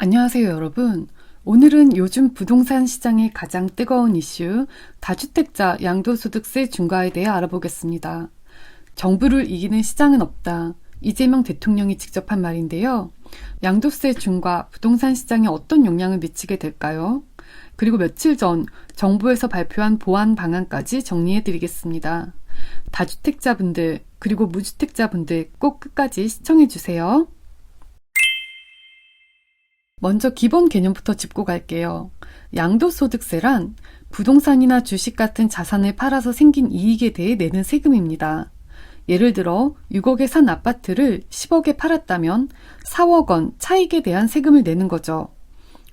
안녕하세요, 여러분. 오늘은 요즘 부동산 시장의 가장 뜨거운 이슈, 다주택자 양도소득세 중과에 대해 알아보겠습니다. 정부를 이기는 시장은 없다. 이재명 대통령이 직접 한 말인데요. 양도세 중과 부동산 시장에 어떤 영향을 미치게 될까요? 그리고 며칠 전 정부에서 발표한 보완 방안까지 정리해 드리겠습니다. 다주택자분들, 그리고 무주택자분들 꼭 끝까지 시청해 주세요. 먼저 기본 개념부터 짚고 갈게요. 양도소득세란 부동산이나 주식 같은 자산을 팔아서 생긴 이익에 대해 내는 세금입니다. 예를 들어 6억에 산 아파트를 10억에 팔았다면 4억 원 차익에 대한 세금을 내는 거죠.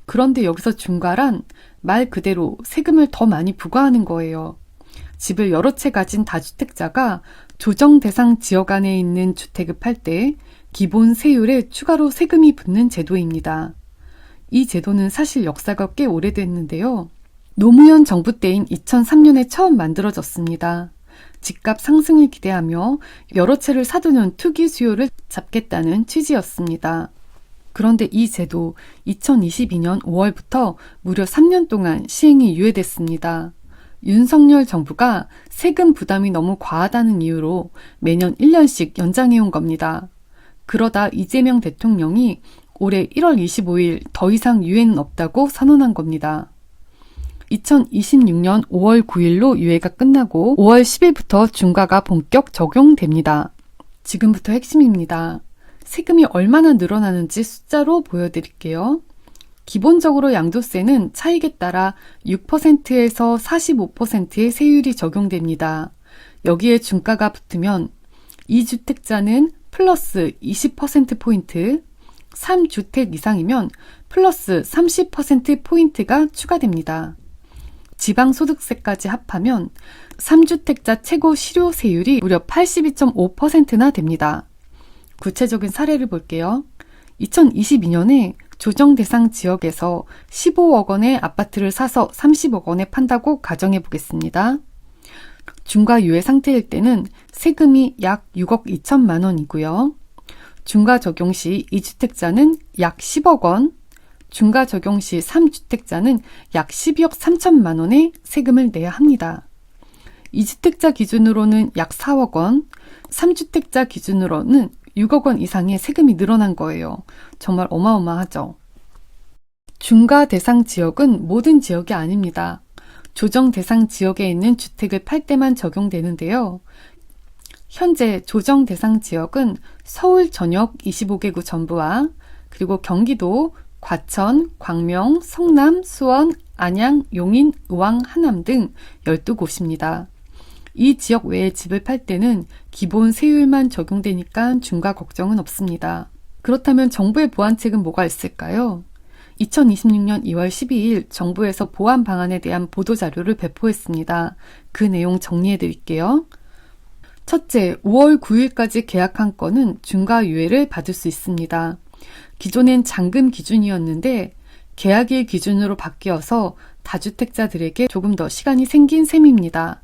그런데 여기서 중과란 말 그대로 세금을 더 많이 부과하는 거예요. 집을 여러 채 가진 다주택자가 조정 대상 지역 안에 있는 주택을 팔 때 기본 세율에 추가로 세금이 붙는 제도입니다. 이 제도는 사실 역사가 꽤 오래됐는데요. 노무현 정부 때인 2003년에 처음 만들어졌습니다. 집값 상승을 기대하며 여러 채를 사두는 투기 수요를 잡겠다는 취지였습니다. 그런데 이 제도 2022년 5월부터 무려 3년 동안 시행이 유예됐습니다. 윤석열 정부가 세금 부담이 너무 과하다는 이유로 매년 1년씩 연장해온 겁니다. 그러다 이재명 대통령이 올해 1월 25일 더 이상 유예는 없다고 선언한 겁니다. 2026년 5월 9일로 유예가 끝나고 5월 10일부터 중과가 본격 적용됩니다. 지금부터 핵심입니다. 세금이 얼마나 늘어나는지 숫자로 보여드릴게요. 기본적으로 양도세는 차익에 따라 6%에서 45%의 세율이 적용됩니다. 여기에 중과가 붙으면 2주택자는 플러스 20%포인트, 3주택 이상이면 플러스 30%포인트가 추가됩니다. 지방소득세까지 합하면 3주택자 최고 실효세율이 무려 82.5%나 됩니다. 구체적인 사례를 볼게요. 2022년에 조정 대상 지역에서 15억 원의 아파트를 사서 30억 원에 판다고 가정해 보겠습니다. 중과 유예 상태일 때는 세금이 약 6억 2천만 원이고요. 중과 적용 시 2주택자는 약 10억 원, 중과 적용 시 3주택자는 약 12억 3천만 원의 세금을 내야 합니다. 2주택자 기준으로는 약 4억 원, 3주택자 기준으로는 6억 원 이상의 세금이 늘어난 거예요. 정말 어마어마하죠. 중과 대상 지역은 모든 지역이 아닙니다. 조정 대상 지역에 있는 주택을 팔 때만 적용되는데요. 현재 조정 대상 지역은 서울 전역 25개구 전부와 그리고 경기도, 과천, 광명, 성남, 수원, 안양, 용인, 의왕, 하남 등 12곳입니다. 이 지역 외에 집을 팔 때는 기본 세율만 적용되니까 중과 걱정은 없습니다. 그렇다면 정부의 보완책은 뭐가 있을까요? 2026년 2월 12일 정부에서 보완 방안에 대한 보도자료를 배포했습니다. 그 내용 정리해 드릴게요. 첫째, 5월 9일까지 계약한 건은 중과 유예를 받을 수 있습니다. 기존엔 잔금 기준이었는데 계약일 기준으로 바뀌어서 다주택자들에게 조금 더 시간이 생긴 셈입니다.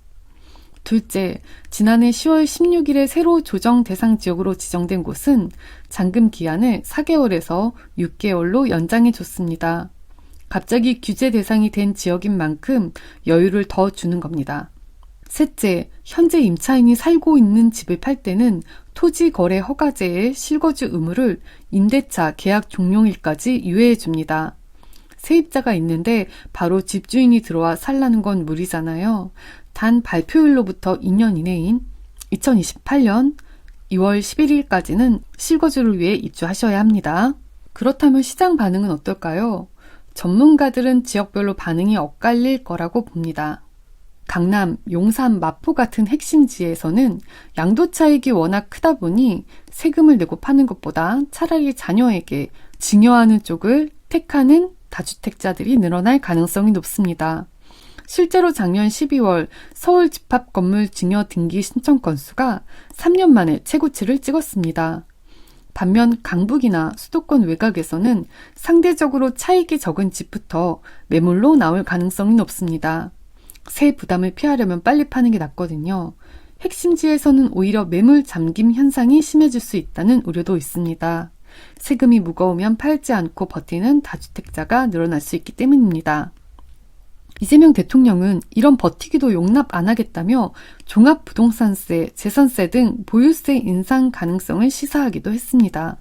둘째, 지난해 10월 16일에 새로 조정 대상 지역으로 지정된 곳은 잔금 기한을 4개월에서 6개월로 연장해 줬습니다. 갑자기 규제 대상이 된 지역인 만큼 여유를 더 주는 겁니다. 셋째, 현재 임차인이 살고 있는 집을 팔 때는 토지거래 허가제의 실거주 의무를 임대차 계약 종료일까지 유예해 줍니다. 세입자가 있는데 바로 집주인이 들어와 살라는 건 무리잖아요. 단 발표일로부터 2년 이내인 2028년 2월 11일까지는 실거주를 위해 입주하셔야 합니다. 그렇다면 시장 반응은 어떨까요? 전문가들은 지역별로 반응이 엇갈릴 거라고 봅니다. 강남, 용산, 마포 같은 핵심지에서는 양도 차익이 워낙 크다 보니 세금을 내고 파는 것보다 차라리 자녀에게 증여하는 쪽을 택하는 다주택자들이 늘어날 가능성이 높습니다. 실제로 작년 12월 서울 집합 건물 증여 등기 신청 건수가 3년 만에 최고치를 찍었습니다. 반면 강북이나 수도권 외곽에서는 상대적으로 차익이 적은 집부터 매물로 나올 가능성이 높습니다. 세 부담을 피하려면 빨리 파는 게 낫거든요. 핵심지에서는 오히려 매물 잠김 현상이 심해질 수 있다는 우려도 있습니다. 세금이 무거우면 팔지 않고 버티는 다주택자가 늘어날 수 있기 때문입니다. 이재명 대통령은 이런 버티기도 용납 안 하겠다며 종합부동산세, 재산세 등 보유세 인상 가능성을 시사하기도 했습니다.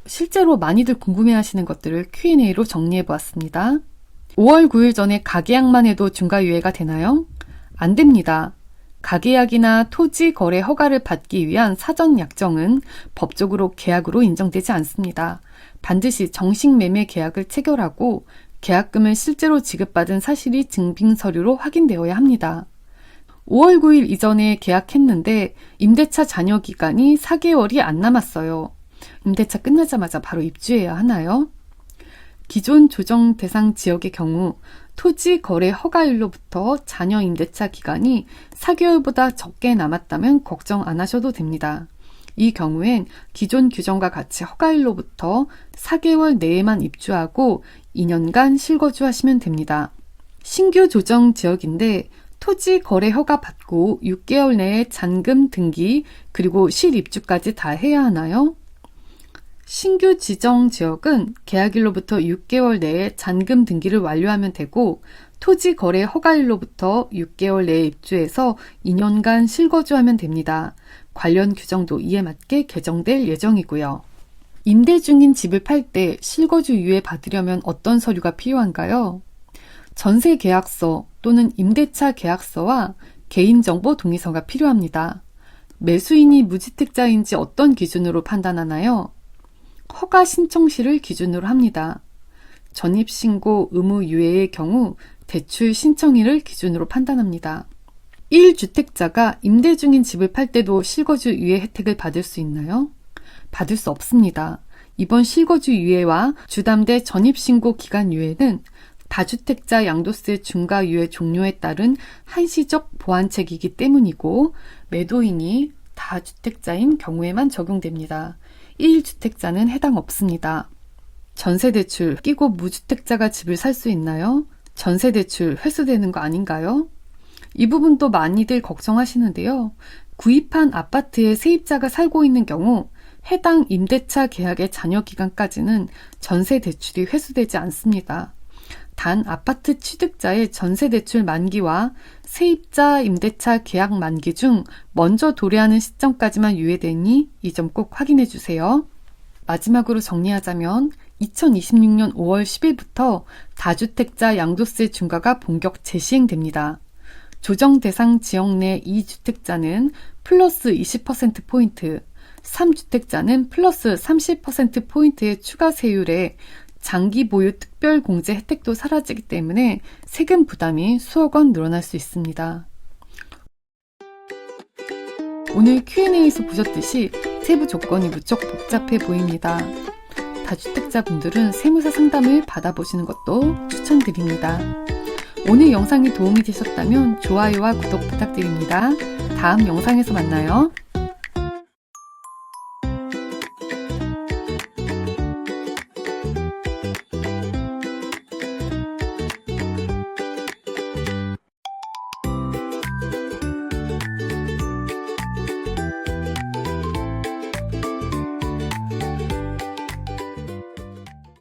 실제로 많이들 궁금해하시는 것들을 Q&A로 정리해보았습니다. 5월 9일 전에 가계약만 해도 중과유예가 되나요? 안 됩니다. 가계약이나 토지 거래 허가를 받기 위한 사전 약정은 법적으로 계약으로 인정되지 않습니다. 반드시 정식 매매 계약을 체결하고 계약금을 실제로 지급받은 사실이 증빙 서류로 확인되어야 합니다. 5월 9일 이전에 계약했는데 임대차 잔여 기간이 4개월이 안 남았어요. 임대차 끝나자마자 바로 입주해야 하나요? 기존 조정 대상 지역의 경우 토지 거래 허가일로부터 잔여 임대차 기간이 4개월보다 적게 남았다면 걱정 안 하셔도 됩니다. 이 경우엔 기존 규정과 같이 허가일로부터 4개월 내에만 입주하고 2년간 실거주하시면 됩니다. 신규 조정 지역인데 토지 거래 허가 받고 6개월 내에 잔금 등기 그리고 실입주까지 다 해야 하나요? 신규 지정 지역은 계약일로부터 6개월 내에 잔금 등기를 완료하면 되고 토지 거래 허가일로부터 6개월 내에 입주해서 2년간 실거주하면 됩니다. 관련 규정도 이에 맞게 개정될 예정이고요. 임대 중인 집을 팔 때 실거주 유예 받으려면 어떤 서류가 필요한가요? 전세 계약서 또는 임대차 계약서와 개인정보 동의서가 필요합니다. 매수인이 무주택자인지 어떤 기준으로 판단하나요? 허가 신청 시를 기준으로 합니다. 전입신고 의무 유예의 경우 대출 신청일을 기준으로 판단합니다. 1주택자가 임대 중인 집을 팔 때도 실거주 유예 혜택을 받을 수 있나요? 받을 수 없습니다. 이번 실거주 유예와 주담대 전입신고 기간 유예는 다주택자 양도세 중과 유예 종료에 따른 한시적 보완책이기 때문이고 매도인이 다주택자인 경우에만 적용됩니다. 1주택자는 해당 없습니다. 전세대출 끼고 무주택자가 집을 살 수 있나요? 전세대출 회수되는 거 아닌가요? 이 부분도 많이들 걱정하시는데요. 구입한 아파트에 세입자가 살고 있는 경우 해당 임대차 계약의 잔여 기간까지는 전세 대출이 회수되지 않습니다. 단 아파트 취득자의 전세 대출 만기와 세입자 임대차 계약 만기 중 먼저 도래하는 시점까지만 유예되니 이 점 꼭 확인해 주세요. 마지막으로 정리하자면 2026년 5월 10일부터 다주택자 양도세 중과가 본격 재시행됩니다. 조정 대상 지역 내 2주택자는 플러스 20%포인트, 3주택자는 플러스 30%포인트의 추가 세율에 장기 보유 특별 공제 혜택도 사라지기 때문에 세금 부담이 수억 원 늘어날 수 있습니다. 오늘 Q&A에서 보셨듯이 세부 조건이 무척 복잡해 보입니다. 다주택자분들은 세무사 상담을 받아보시는 것도 추천드립니다. 오늘 영상이 도움이 되셨다면 좋아요와 구독 부탁드립니다. 다음 영상에서 만나요.